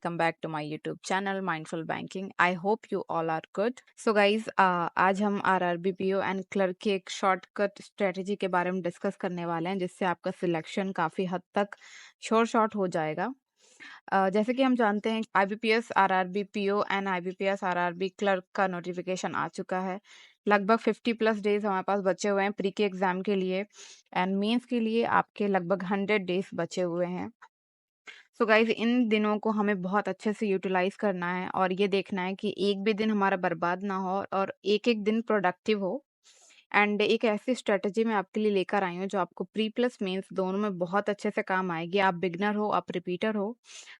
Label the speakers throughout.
Speaker 1: welcome back to my YouTube channel Mindful Banking. I hope you all are good. So guys, आज हम RRB PO and clerk की एक shortcut strategy के बारे में discuss करने वाले हैं जिससे आपका सिलेक्शन काफ़ी हद तक शॉर्ट हो जाएगा। जैसे कि हम जानते हैं IBPS RRB PO and IBPS RRB clerk का नोटिफिकेशन आ चुका है। लगभग 50+ डेज हमारे पास बचे हुए हैं प्री के एग्ज़ाम के लिए एंड मेंस के लिए आपके लगभग 100 डेज बचे हुए हैं। सो गाइज इन दिनों को हमें बहुत अच्छे से यूटिलाइज करना है और ये देखना है कि एक भी दिन हमारा बर्बाद ना हो और एक एक दिन प्रोडक्टिव हो। एंड एक ऐसी स्ट्रेटजी मैं आपके लिए लेकर आई हूँ जो आपको प्री प्लस मेंस दोनों में बहुत अच्छे से काम आएगी। आप बिगनर हो, आप रिपीटर हो,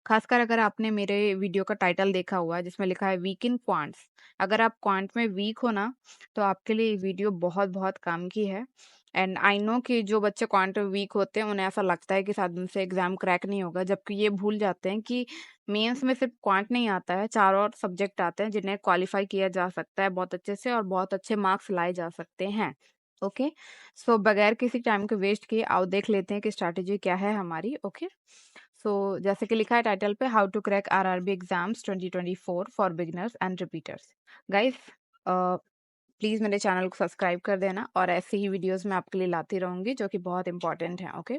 Speaker 1: खासकर अगर आपने मेरे वीडियो का टाइटल देखा हुआ है जिसमें लिखा है वीक इन क्वांट्स, अगर आप क्वांट में वीक हो ना तो आपके लिए ये वीडियो बहुत बहुत काम की है। एंड आई नो कि जो बच्चे क्वांट में वीक होते हैं उन्हें ऐसा लगता है कि शायद उनसे एग्जाम क्रैक नहीं होगा, जबकि ये भूल जाते हैं कि मेंस में सिर्फ क्वांट नहीं आता है, 4 और सब्जेक्ट आते हैं जिन्हें क्वालिफाई किया जा सकता है बहुत अच्छे से और बहुत अच्छे मार्क्स लाए जा सकते हैं। ओके, सो बगैर किसी टाइम को वेस्ट किए आओ देख लेते हैं कि स्ट्रैटेजी क्या है हमारी। ओके, सो जैसे कि लिखा है टाइटल पे, how to crack RRB exams 2024 for beginners and repeaters. Guys please मेरे चैनल को सब्सक्राइब कर देना और ऐसी ही वीडियोस मैं आपके लिए लाती रहूँगी जो कि बहुत इंपॉर्टेंट हैं। ओके,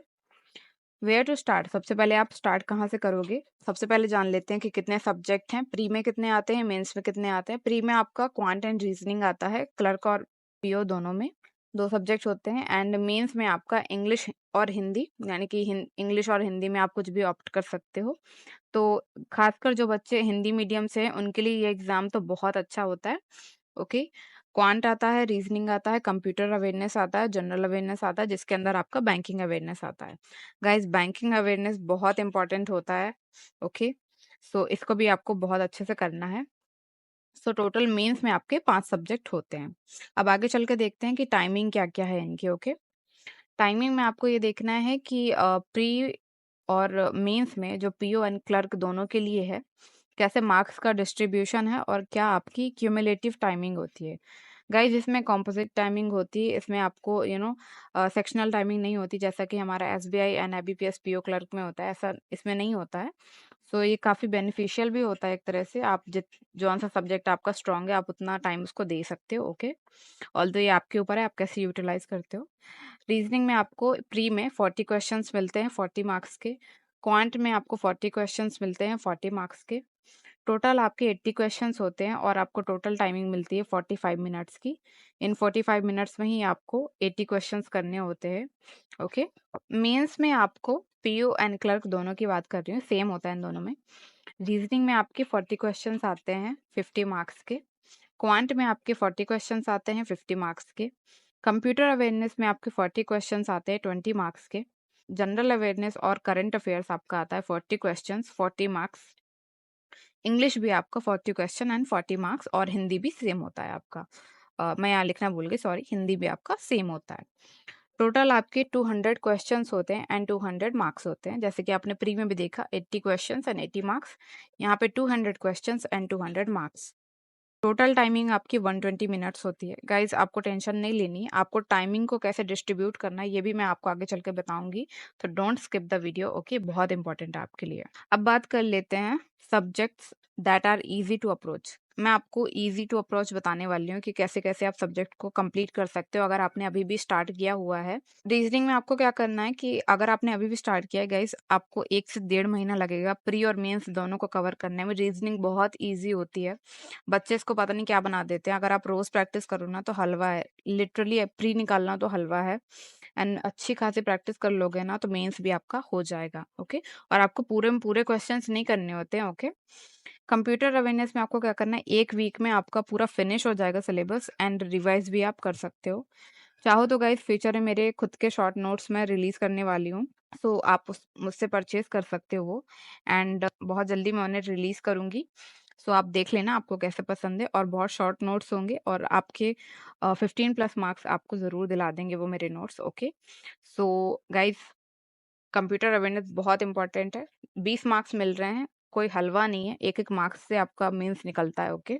Speaker 1: वेयर टू स्टार्ट, सबसे पहले आप स्टार्ट कहाँ से करोगे? सबसे पहले जान लेते हैं कि कितने सब्जेक्ट हैं, प्री में कितने आते हैं, मेंस में कितने आते हैं। प्री में आपका क्वांट एंड रीजनिंग आता है, क्लर्क और पीओ दोनों में 2 सब्जेक्ट होते हैं। एंड मेंस में आपका इंग्लिश और हिंदी, यानी कि इंग्लिश और हिंदी में आप कुछ भी ऑप्ट कर सकते हो। तो खासकर जो बच्चे हिंदी मीडियम से हैं उनके लिए ये एग्ज़ाम तो बहुत अच्छा होता है। ओके, क्वांट आता है, रीजनिंग आता है, कंप्यूटर अवेयरनेस आता है, जनरल अवेयरनेस आता है, जिसके अंदर आपका बैंकिंग अवेयरनेस आता है। गाइस बैंकिंग अवेयरनेस बहुत इंपॉर्टेंट होता है। ओके, सो इसको भी आपको बहुत अच्छे से करना है। सो टोटल मेंस में आपके 5 सब्जेक्ट होते हैं। अब आगे चल के देखते हैं कि टाइमिंग क्या-क्या है इनकी। ओके, टाइमिंग में आपको ये देखना है कि प्री और मेंस में जो पीओ एंड क्लर्क दोनों के लिए है, कैसे मार्क्स का डिस्ट्रीब्यूशन है और क्या आपकी क्यूमुलेटिव टाइमिंग होती है। गाइस इसमें कंपोजिट टाइमिंग होती है, इसमें आपको सेक्शनल टाइमिंग नहीं होती जैसा कि हमारा SBI and IBPS PO clerk में होता है, ऐसा इसमें नहीं होता है। सो ये काफ़ी बेनिफिशियल भी होता है एक तरह से, आप जित जौन-सा सब्जेक्ट आपका स्ट्रॉन्ग है आप उतना टाइम उसको दे सकते हो। ओके, ऑल्दो ये आपके ऊपर है आप कैसे यूटिलाइज़ करते हो। रीजनिंग में आपको प्री में 40 क्वेश्चंस मिलते हैं 40 मार्क्स के, क्वांट में आपको 40 क्वेश्चंस मिलते हैं 40 मार्क्स के। टोटल आपके 80 क्वेश्चंस होते हैं और आपको टोटल टाइमिंग मिलती है 45 मिनट्स की। इन 45 मिनट्स में ही आपको 80 क्वेश्चंस करने होते हैं। ओके, मेंस में आपको पीओ एंड क्लर्क दोनों की बात कर रही हूँ, सेम होता है इन दोनों में। रीजनिंग में आपके 40 क्वेश्चंस आते हैं 50 मार्क्स के, क्वांट में आपके 40 क्वेश्चंस आते हैं 50 मार्क्स के, कंप्यूटर अवेयरनेस में आपके 40 क्वेश्चंस आते हैं 20 मार्क्स के, जनरल अवेयरनेस और करंट अफेयर्स आपका आता है 40 क्वेश्चंस 40 मार्क्स, इंग्लिश भी आपका 40 क्वेश्चन एंड 40 मार्क्स और हिंदी भी सेम होता है आपका। मैं यहाँ लिखना भूल गई, सॉरी, हिंदी भी आपका सेम होता है। टोटल आपके 200 क्वेश्चंस होते हैं एंड 200 मार्क्स होते हैं, जैसे कि आपने प्री में भी देखा 80 क्वेश्चंस एंड 80 मार्क्स, यहाँ पे 200 questions and 200 marks. Total timing आपकी 120 मिनट्स होती है। गाइस आपको टेंशन नहीं लेनी है, आपको टाइमिंग को कैसे डिस्ट्रीब्यूट करना है ये भी मैं आपको आगे चल के बताऊंगी, तो don't skip the video. Okay, बहुत इंपॉर्टेंट है आपके लिए। अब बात कर लेते हैं subjects that are easy to approach. मैं आपको इजी टू अप्रोच बताने वाली हूँ कि कैसे कैसे आप सब्जेक्ट को कंप्लीट कर सकते हो अगर आपने अभी भी स्टार्ट किया हुआ है। रीजनिंग में आपको क्या करना है कि अगर आपने अभी भी स्टार्ट किया है गाइस, आपको 1 से 1.5 महीना लगेगा प्री और मेंस दोनों को कवर करने में। रीजनिंग बहुत ईजी होती है, बच्चे इसको पता नहीं क्या बना देते हैं। अगर आप रोज प्रैक्टिस करो ना तो हलवा है, लिटरली प्री निकालना तो हलवा है। एंड अच्छी खासी प्रैक्टिस कर लोगे ना तो मेंस भी आपका हो जाएगा। ओके, और आपको पूरे में पूरे क्वेश्चंस नहीं करने होते हैं। ओके, कंप्यूटर अवेयरनेस में आपको क्या करना है, 1 वीक में आपका पूरा फिनिश हो जाएगा सिलेबस एंड रिवाइज भी आप कर सकते हो। चाहो तो गाइस फ्यूचर में मेरे खुद के शॉर्ट नोट्स मैं रिलीज करने वाली हूँ, सो आप मुझसे परचेज कर सकते हो वो। एंड बहुत जल्दी मैं उन्हें रिलीज करूंगी, सो आप देख लेना आपको कैसे पसंद है। और बहुत शॉर्ट नोट्स होंगे और आपके 15+ मार्क्स आपको ज़रूर दिला देंगे वो मेरे notes. Okay, so guys computer awareness बहुत इंपॉर्टेंट है, 20 मार्क्स मिल रहे हैं, कोई हलवा नहीं है, एक एक मार्क्स से आपका मेंस निकलता है। ओके,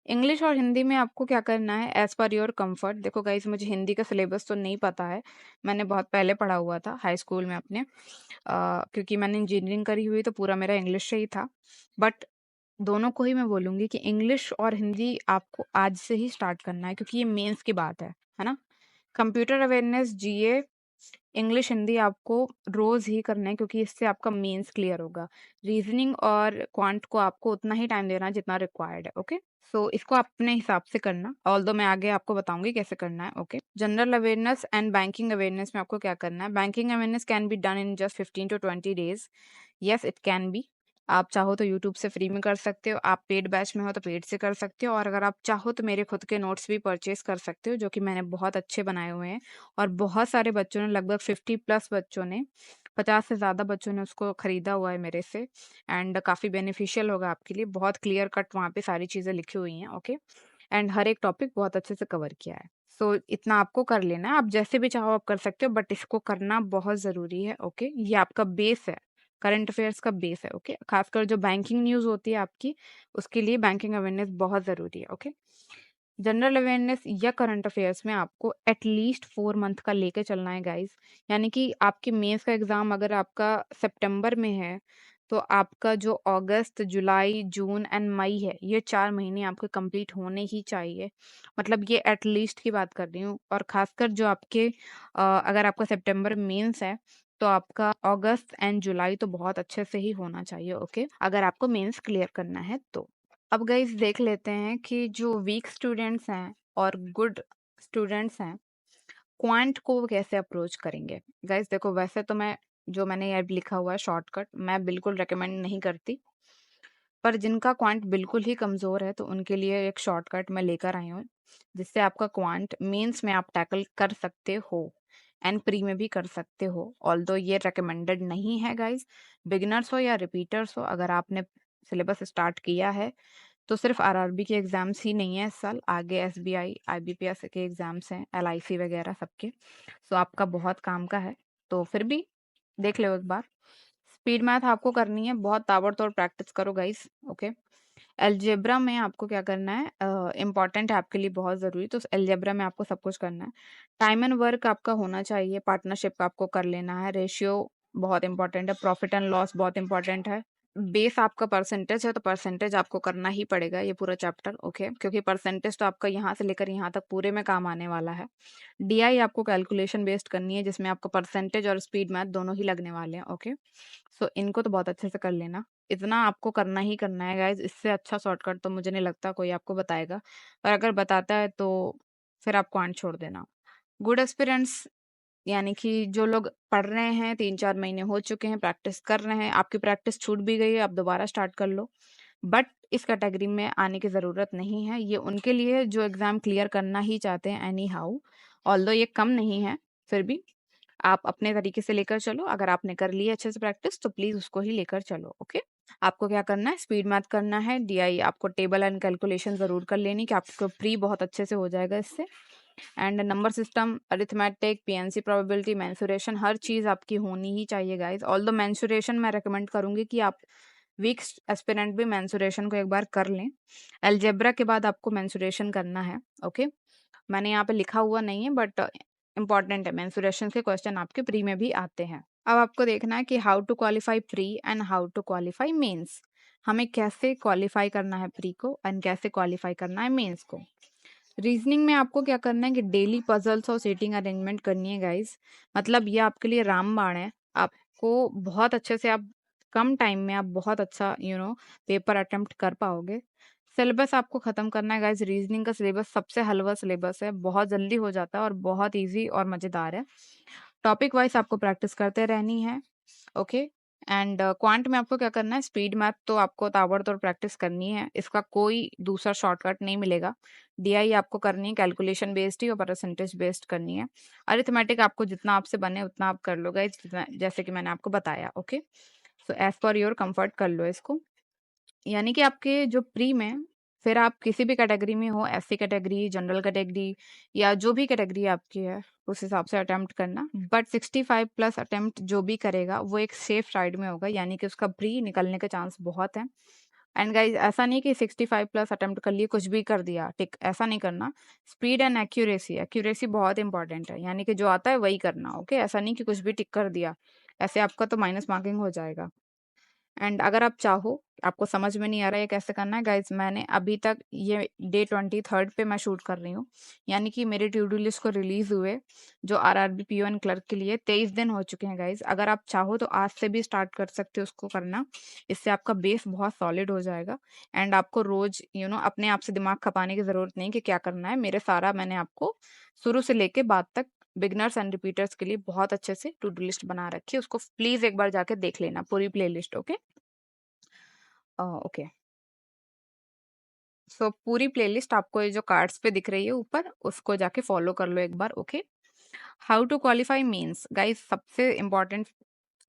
Speaker 1: इंग्लिश और हिंदी में आपको क्या करना है एज़ पर योर कम्फर्ट। देखो गाइज़, मुझे हिंदी का सिलेबस तो नहीं पता है, मैंने बहुत पहले पढ़ा हुआ था हाई स्कूल में अपने, क्योंकि मैंने इंजीनियरिंग करी हुई तो पूरा मेरा इंग्लिश से ही था। बट दोनों को ही मैं बोलूँगी कि इंग्लिश और हिंदी आपको आज से ही स्टार्ट करना है, क्योंकि ये मेंस की बात है ना? कंप्यूटर अवेयरनेस, जीए, इंग्लिश, हिंदी आपको रोज़ ही करना है, क्योंकि इससे आपका मेंस क्लियर होगा। रीज़निंग और क्वांट को आपको उतना ही टाइम देना है जितना रिक्वायर्ड है, ओके? सो इसको आप अपने हिसाब से करना, ऑल्दो मैं आगे आपको बताऊँगी कैसे करना है, okay? General awareness and banking awareness में आपको क्या करना है, banking awareness can be done in just 15 to 20 days. Yes, it can be. आप चाहो तो यूट्यूब से फ्री में कर सकते हो, आप पेड बैच में हो तो पेड से कर सकते हो, और अगर आप चाहो तो मेरे खुद के नोट्स भी परचेज़ कर सकते हो, जो कि मैंने बहुत अच्छे बनाए हुए हैं। और बहुत सारे बच्चों ने, लगभग 50 प्लस बच्चों ने, 50 से ज़्यादा बच्चों ने उसको खरीदा हुआ है मेरे से, एंड काफ़ी बेनिफिशियल होगा आपके लिए। बहुत क्लियर कट वहाँ पे सारी चीज़ें लिखी हुई हैं, ओके? एंड हर एक टॉपिक बहुत अच्छे से कवर किया है। सो इतना आपको कर लेना है, आप जैसे भी चाहो आप कर सकते हो, बट इसको करना बहुत ज़रूरी है, ओके? ये आपका बेस है, करंट अफेयर्स का बेस है, ओके? खासकर जो बैंकिंग न्यूज़ होती है आपकी, उसके लिए बैंकिंग अवेयरनेस बहुत ज़रूरी है, ओके? जनरल अवेयरनेस या करंट अफेयर्स में आपको एटलीस्ट 4 मंथ का लेके चलना है गाइस। यानी कि आपके मेंस का एग्ज़ाम अगर आपका सितंबर में है, तो आपका जो अगस्त, जुलाई, जून एंड मई है, ये 4 महीने आपके कंप्लीट होने ही चाहिए। मतलब ये एटलीस्ट की बात कर रही हूँ, और ख़ासकर जो आपके अगर आपका सितंबर मेंस है, तो आपका अगस्त एंड जुलाई तो बहुत अच्छे से ही होना चाहिए, ओके? अगर आपको मेंस क्लियर करना है तो। अब गाइस देख लेते हैं कि जो वीक स्टूडेंट्स हैं और गुड स्टूडेंट्स हैं, क्वांट को कैसे अप्रोच करेंगे। गाइस देखो, वैसे तो मैंने ये लिखा हुआ है शॉर्टकट, मैं बिल्कुल रेकमेंड नहीं करती, पर जिनका क्वांट बिल्कुल ही कमज़ोर है तो उनके लिए एक शॉर्टकट मैं लेकर आई हूँ, जिससे आपका क्वांट मेंस में आप टैकल कर सकते हो एंड प्री में भी कर सकते हो। ऑल्दो ये रिकमेंडेड नहीं है गाइस, बिगिनर्स हो या रिपीटर्स हो, अगर आपने सिलेबस स्टार्ट किया है तो सिर्फ आरआरबी के एग्ज़ाम्स ही नहीं है इस साल, आगे एसबीआई, आईबीपीएस के एग्ज़ाम्स हैं, एलआईसी वगैरह सबके। सो आपका बहुत काम का है, तो फिर भी देख लो एक बार। स्पीड मैथ आपको करनी है, बहुत ताबड़तोड़ प्रैक्टिस करो गाइस, ओके? अलजेब्रा में आपको क्या करना है, इम्पोर्टेंट है आपके लिए, बहुत ज़रूरी, तो अलजेब्रा में आपको सब कुछ करना है। टाइम एंड वर्क आपका होना चाहिए, पार्टनरशिप आपको कर लेना है, रेशियो बहुत इम्पोर्टेंट है, प्रॉफिट एंड लॉस बहुत इम्पोर्टेंट है। बेस आपका परसेंटेज है, तो परसेंटेज आपको करना ही पड़ेगा ये पूरा चैप्टर, ओके? क्योंकि परसेंटेज तो आपका यहाँ से लेकर यहाँ तक पूरे में काम आने वाला है। डीआई आपको कैलकुलेशन बेस्ड करनी है, जिसमें आपको परसेंटेज और स्पीड मैथ दोनों ही लगने वाले हैं, ओके? सो इनको तो बहुत अच्छे से कर लेना। इतना आपको करना ही करना है गाइज़, इससे अच्छा शॉर्टकट तो मुझे नहीं लगता कोई आपको बताएगा, और अगर बताता है तो फिर आप क्वांट छोड़ देना। गुड एस्पिरेंट्स यानी कि जो लोग पढ़ रहे हैं, 3-4 महीने हो चुके हैं, प्रैक्टिस कर रहे हैं, आपकी प्रैक्टिस छूट भी गई है, आप दोबारा स्टार्ट कर लो। बट इस कैटेगरी में आने की ज़रूरत नहीं है, ये उनके लिए जो एग्ज़ाम क्लियर करना ही चाहते हैं एनी हाउ, ऑल्दो ये कम नहीं है, फिर भी आप अपने तरीके से लेकर चलो। अगर आपने कर ली है अच्छे से प्रैक्टिस, तो प्लीज़ उसको ही लेकर चलो, ओके? आपको क्या करना है, स्पीड मैथ करना है, डीआई आपको टेबल एंड कैलकुलेशन ज़रूर कर लेनी, कि आपको प्री बहुत अच्छे से हो जाएगा इससे। And number system, arithmetic, PNC, probability, mensuration, हर चीज़ आपकी होनी ही चाहिए गाइस। ऑल्दो मेंसुरेशन मैं रेकमेंड करूंगी कि आप वीक एस्पिरेंट भी मेंसुरेशन को एक बार कर लें। अलजेब्रा के बाद आपको मेंसुरेशन करना है, ओके? मैंने यहाँ पे लिखा हुआ नहीं है, बट इम्पॉर्टेंट है, मेंसुरेशन के क्वेश्चन आपके प्री में भी आते हैं। अब आपको देखना है कि how to qualify pre and how to qualify mains. हमें कैसे क्वालिफाई करना है प्री को एंड कैसे क्वालिफाई करना है मेंस को। रीजनिंग में आपको क्या करना है कि डेली पजल्स और सीटिंग अरेंजमेंट करनी है गाइस। मतलब ये आपके लिए रामबाण है, आपको बहुत अच्छे से, आप कम टाइम में आप बहुत अच्छा पेपर अटेम्प्ट कर पाओगे। सिलेबस आपको खत्म करना है गाइस, रीजनिंग का सिलेबस सबसे हलवा सिलेबस है, बहुत जल्दी हो जाता है और बहुत ईजी और मज़ेदार है। टॉपिक वाइज आपको प्रैक्टिस करते रहनी है, ओके? एंड क्वांट में आपको क्या करना है, स्पीड मैथ तो आपको ताबड़तोड़ प्रैक्टिस करनी है, इसका कोई दूसरा शॉर्टकट नहीं मिलेगा। डीआई आपको करनी है, कैलकुलेशन बेस्ड ही और परसेंटेज बेस्ड करनी है। अरिथमेटिक आपको जितना आपसे बने उतना आप कर लो गाइस, जैसे कि मैंने आपको बताया, okay? So as per your comfort कर लो इसको। यानी कि आपके जो प्री में, फिर आप किसी भी कैटेगरी में हो, एससी कैटेगरी, जनरल कैटेगरी, या जो भी कैटेगरी आपकी है, उस हिसाब से अटेम्प्ट करना। बट 65 प्लस अटेम्प्ट जो भी करेगा वो एक सेफ साइड में होगा, यानी कि उसका प्री निकलने के चांस बहुत है। एंड गाइस ऐसा नहीं कि 65 प्लस अटेम्प्ट कर लिए कुछ भी कर दिया टिक, ऐसा नहीं करना। स्पीड एंड एक्यूरेसी, एक्यूरेसी बहुत इंपॉर्टेंट है, यानी कि जो आता है वही करना, ओके। ऐसा नहीं कि कुछ भी टिक कर दिया, ऐसे आपका तो माइनस मार्किंग हो जाएगा। एंड अगर आप चाहो, आपको समझ में नहीं आ रहा है कैसे करना है गाइज, मैंने अभी तक ये डे 23 पे मैं शूट कर रही हूँ, यानी कि मेरी टू डू लिस्ट को रिलीज हुए जो आरआरबी पीओ एंड क्लर्क के लिए 23 दिन हो चुके हैं गाइज। अगर आप चाहो तो आज से भी स्टार्ट कर सकते हो उसको करना, इससे आपका बेस बहुत सॉलिड हो जाएगा। एंड आपको रोज अपने आप से दिमाग खपाने की जरूरत नहीं कि क्या करना है, मेरे सारा मैंने आपको शुरू से लेके बाद तक बिगनर्स एंड रिपीटर्स के लिए बहुत अच्छे से टू डू लिस्ट बना रखी है, उसको प्लीज एक बार जाके देख लेना पूरी प्ले लिस्ट, ओके। ओके, सो पूरी प्लेलिस्ट आपको ये जो कार्ड्स पे दिख रही है ऊपर, उसको जाके फॉलो कर लो एक बार, okay. How to qualify mains guys, सबसे इम्पोर्टेंट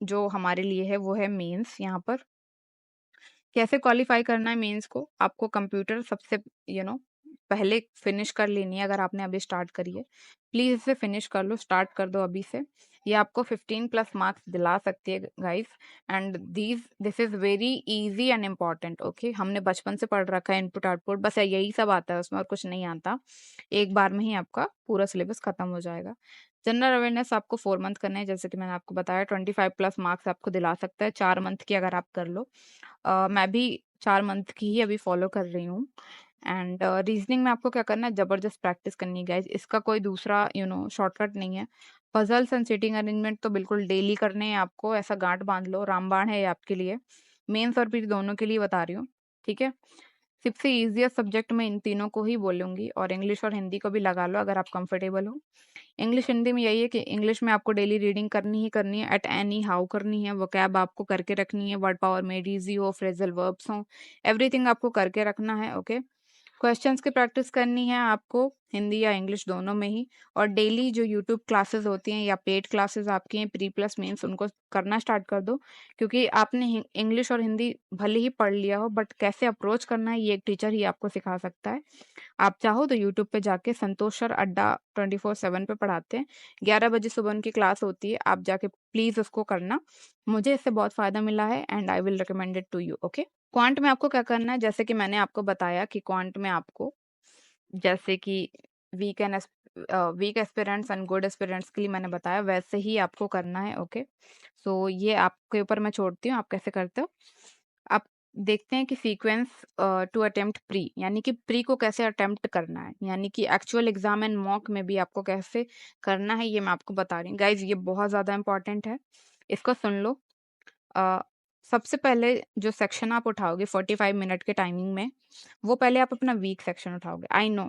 Speaker 1: जो हमारे लिए है वो है मेंस। यहाँ पर कैसे क्वालिफाई करना है मेंस को, आपको कंप्यूटर सबसे पहले फिनिश कर लेनी है। अगर आपने अभी स्टार्ट करी है, प्लीज इसे फिनिश कर लो, स्टार्ट कर दो अभी से। ये आपको 15 प्लस मार्क्स दिला सकती है guys. And this is very easy and important, okay. हमने बचपन से पढ़ रखा है इनपुट आउटपुट, बस यही सब आता है उसमें और कुछ नहीं आता। एक बार में ही आपका पूरा सिलेबस खत्म हो जाएगा। जनरल अवेयरनेस आपको 4 मंथ करना है, जैसे कि मैंने आपको बताया 25 प्लस मार्क्स आपको दिला सकता है 4 मंथ की अगर आप कर लो। मैं भी 4 मंथ की ही अभी फॉलो कर रही हूँ। एंड रीजनिंग में आपको क्या करना है, जबरदस्त प्रैक्टिस करनी है गाइज, इसका कोई दूसरा शॉर्टकट नहीं है। पजल्स एंड सिटिंग अरेंजमेंट तो बिल्कुल डेली करने हैं आपको, ऐसा गांठ बांध लो, रामबाण है ये आपके लिए। मेंस और प्री दोनों के लिए बता रही हूँ, ठीक है। सबसे इजीएस्ट सब्जेक्ट में इन तीनों को ही बोलूंगी, और इंग्लिश और हिंदी को भी लगा लो अगर आप कंफर्टेबल हो। इंग्लिश हिंदी में यही है कि इंग्लिश में आपको डेली रीडिंग करनी ही करनी है, एट एनी हाउ करनी है, वोकैब आपको करके रखनी है, वर्ड पावर मेड इजी हो, फ्रेजल वर्ब्स हो, एवरीथिंग आपको करके रखना है, ओके। क्वेश्चंस की प्रैक्टिस करनी है आपको हिंदी या इंग्लिश दोनों में ही। और डेली जो यूट्यूब क्लासेस होती हैं या पेड क्लासेस आपकी हैं प्री प्लस मेंस, उनको करना स्टार्ट कर दो, क्योंकि आपने इंग्लिश और हिंदी भले ही पढ़ लिया हो, बट कैसे अप्रोच करना है ये एक टीचर ही आपको सिखा सकता है। आप चाहो तो यूट्यूब पे जाके संतोष सर अड्डा 24/7 पे पढ़ाते हैं, 11 बजे सुबह उनकी क्लास होती है, आप जाके प्लीज उसको करना। मुझे इससे बहुत फायदा मिला है and I will recommend it to you, okay. Quant में आपको क्या करना है, जैसे कि मैंने आपको बताया कि क्वांट में आपको, जैसे कि weak and weak aspirants and good aspirants के लिए मैंने बताया, वैसे ही आपको करना है, ओके। सो ये आपके ऊपर मैं छोड़ती हूँ आप कैसे करते हो। आप देखते हैं कि सीक्वेंस टू अटेम्प्ट प्री, यानी कि प्री को कैसे अटेम्प्ट करना है, यानी कि एक्चुअल एग्जाम एंड मॉक में भी आपको कैसे करना है, ये मैं आपको बता रही हूँ गाइज, ये बहुत ज्यादा इंपॉर्टेंट है, इसको सुन लो। अ, सबसे पहले जो सेक्शन आप उठाओगे 45 मिनट के टाइमिंग में, वो पहले आप अपना वीक सेक्शन उठाओगे। आई नो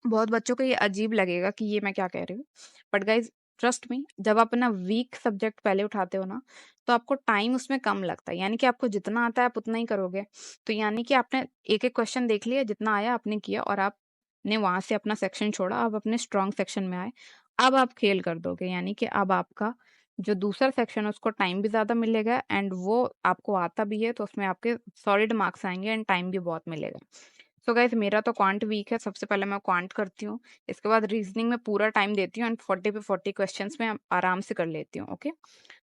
Speaker 1: बहुत बच्चों को ये अजीब लगेगा कि ये मैं क्या कह रही हूँ, बट गाइज ट्रस्ट मी, जब आप अपना वीक सब्जेक्ट पहले उठाते हो ना, तो आपको टाइम उसमें कम लगता है, यानी कि आपको जितना आता है आप उतना ही करोगे। तो यानी कि आपने एक एक क्वेश्चन देख लिया, जितना आया आपने किया, और आपने वहां से अपना सेक्शन छोड़ा, आप अपने स्ट्रॉन्ग सेक्शन में आए। अब आप खेल कर दोगे, यानी कि अब आपका जो दूसरा सेक्शन है उसको टाइम भी ज्यादा मिलेगा, एंड वो आपको आता भी है तो उसमें आपके सॉलिड मार्क्स आएंगे एंड टाइम भी बहुत मिलेगा। सो गाइस मेरा तो क्वांट वीक है, सबसे पहले मैं क्वांट करती हूँ, इसके बाद रीजनिंग में पूरा टाइम देती हूँ एंड 40 पे 40 क्वेश्चंस में आराम से कर लेती हूँ, ओके।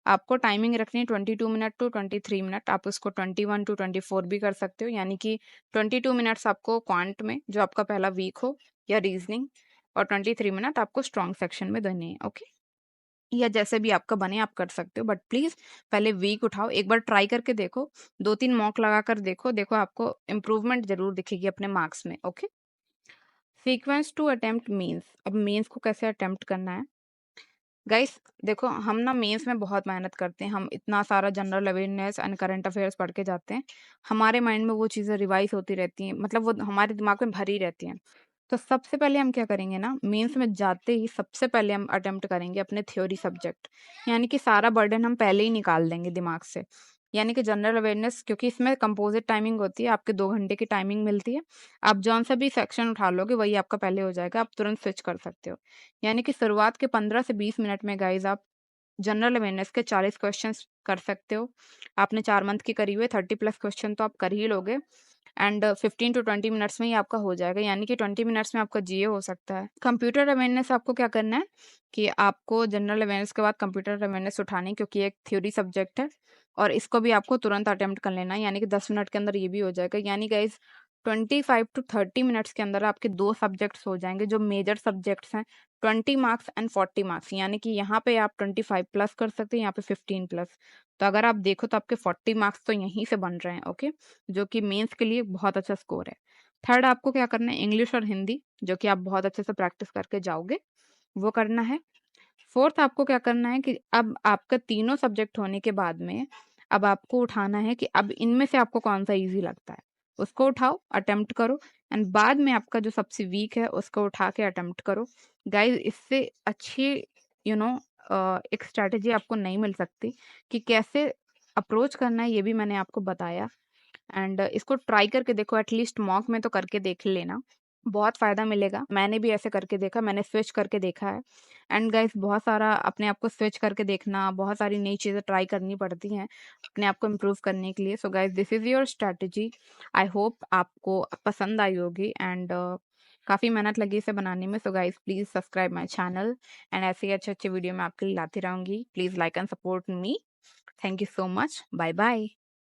Speaker 1: आपको टाइमिंग रखनी है 22 मिनट टू 23 मिनट, आप उसको 21 to 24 भी कर सकते हो, यानी कि 22 मिनट्स आपको क्वांट में जो आपका पहला वीक हो या रीजनिंग, और 23 मिनट आपको स्ट्रॉन्ग सेक्शन में देने हैं, ओके। या जैसे भी आपका बने आप कर सकते हो, बट प्लीज पहले वीक उठाओ, एक बार ट्राई करके देखो, 2-3 मॉक लगा कर देखो, देखो आपको इम्प्रूवमेंट जरूर दिखेगी अपने मार्क्स में, okay. Sequence to attempt mains, अब मीन्स को कैसे अटेम्प्ट करना है गाइस, देखो हम ना मेंस में बहुत मेहनत करते हैं, हम इतना सारा general awareness and current affairs पढ़ के जाते हैं, हमारे माइंड में वो चीज़ें रिवाइज होती रहती हैं, मतलब वो हमारे दिमाग में भरी रहती हैं। तो सबसे पहले हम क्या करेंगे ना, मेंस में जाते ही सबसे पहले हम अटेम्प्ट करेंगे अपने थ्योरी सब्जेक्ट, यानी कि सारा बर्डन हम पहले ही निकाल देंगे दिमाग से। यानी कि जनरल अवेयरनेस, क्योंकि इसमें कंपोजिट टाइमिंग होती है, आपके 2 घंटे की टाइमिंग मिलती है, आप जौन सा भी सेक्शन उठा लोगे वही आपका पहले हो जाएगा, आप तुरंत स्विच कर सकते हो। यानी कि शुरुआत के 15 से 20 मिनट में गाइज आप जनरल अवेयरनेस के 40 क्वेश्चंस कर सकते हो। आपने 4 मंथ की करी हुई 30 प्लस क्वेश्चन तो आप कर ही लोगे, एंड 15 to 20 मिनट्स में ही आपका हो जाएगा, यानी कि 20 मिनट्स में आपका जीए हो सकता है। कंप्यूटर अवेयरनेस आपको क्या करना है कि आपको जनरल अवेयरनेस के बाद कंप्यूटर अवेयरनेस उठानी है, क्योंकि एक थ्योरी सब्जेक्ट है, और इसको भी आपको तुरंत अटेम्प्ट कर लेना है, यानी कि 10 मिनट के अंदर ये भी हो जाएगा। यानी गाइस 25 टू 30 मिनट्स के अंदर आपके 2 सब्जेक्ट्स हो जाएँगे जो मेजर सब्जेक्ट्स हैं, 20 मार्क्स एंड 40 मार्क्स, यानी कि यहाँ पे आप 25 प्लस कर सकते हैं, यहाँ पे 15 प्लस। तो अगर आप देखो तो आपके 40 मार्क्स तो यहीं से बन रहे हैं, ओके? जो कि मेंस के लिए बहुत अच्छा स्कोर है। थर्ड आपको क्या करना है, इंग्लिश और हिंदी, जो कि आप बहुत अच्छे से प्रैक्टिस करके जाओगे, वो करना है। फोर्थ आपको क्या करना है कि अब आपका तीनों सब्जेक्ट होने के बाद में अब आपको उठाना है कि अब इनमें से आपको कौन सा इजी लगता है, उसको उठाओ, अटेम्प्ट करो, एंड बाद में आपका जो सबसे वीक है उसको उठा के अटेम्प्ट करो। गाइस इससे अच्छी यू नो एक स्ट्रैटेजी आपको नहीं मिल सकती कि कैसे अप्रोच करना है, ये भी मैंने आपको बताया। एंड इसको ट्राई करके देखो, एटलीस्ट मॉक में तो करके देख लेना, बहुत फ़ायदा मिलेगा। मैंने भी ऐसे करके देखा, मैंने स्विच करके देखा है। एंड गाइस बहुत सारा अपने आप को स्विच करके देखना, बहुत सारी नई चीज़ें ट्राई करनी पड़ती हैं अपने आप को इम्प्रूव करने के लिए। So guys this is your strategy. I hope आपको पसंद आई होगी, एंड काफ़ी मेहनत लगी इसे बनाने में। So guys please subscribe my channel, and ऐसे ही अच्छे-अच्छे वीडियो मैं आपके लिए लाती रहूँगी। Please like and support me. Thank you so much. Bye bye.